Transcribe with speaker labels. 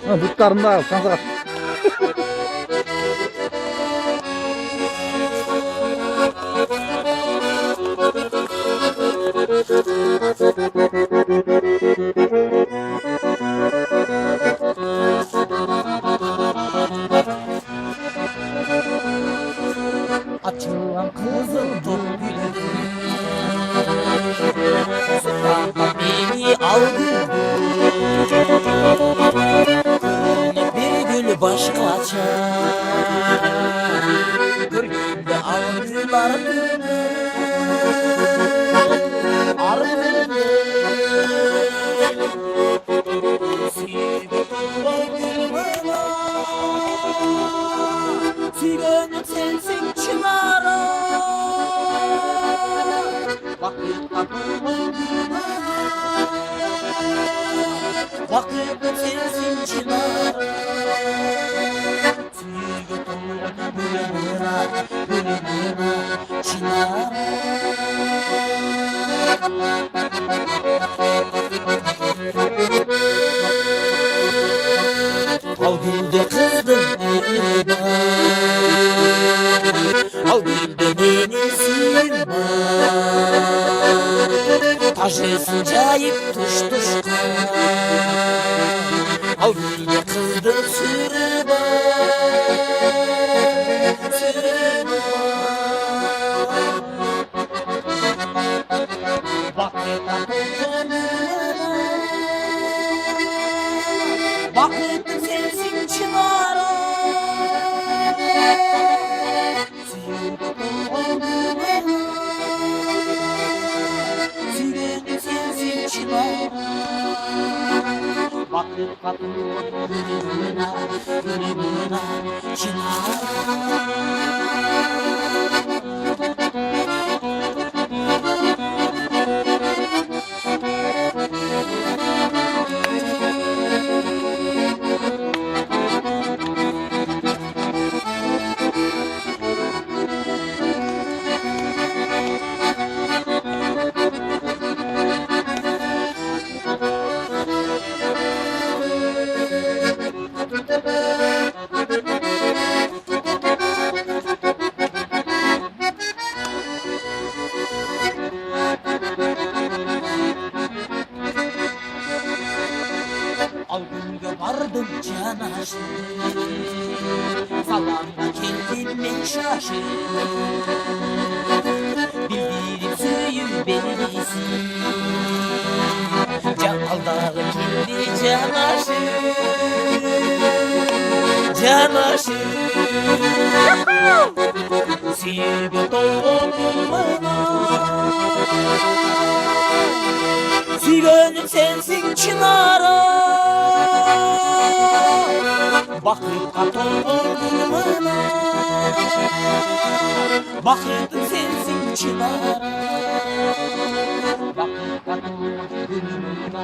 Speaker 1: Butlarını da al kanka.
Speaker 2: Açılan kızıl gülüm, sokakta beni aldı. Gönlüne bir gül başka açar, bir günde aldılar beni. Ardım gönlüm sensin çınarım. Vakit sensin çınarım. Gülümüne çınarım. Al gülde kızdım elime, al gülde beni silme. Taşısın cayıp tuş tuş kal. Al gülde kızdım sürme, sürme. Vakit sensin çınarım. Gönlüm sensin çınarım. Vakit gülümüne çınarım. Al gülge vardım canaşır, salanda kendime şaşır. Bildirim suyu belirsin, can aldağı kendi canaşır, canaşır. Sevgi doğumuna, gönlüm sensin çınarım. Bakıp katılımına, bakıp sensin çınarım. Bakıp katılımına,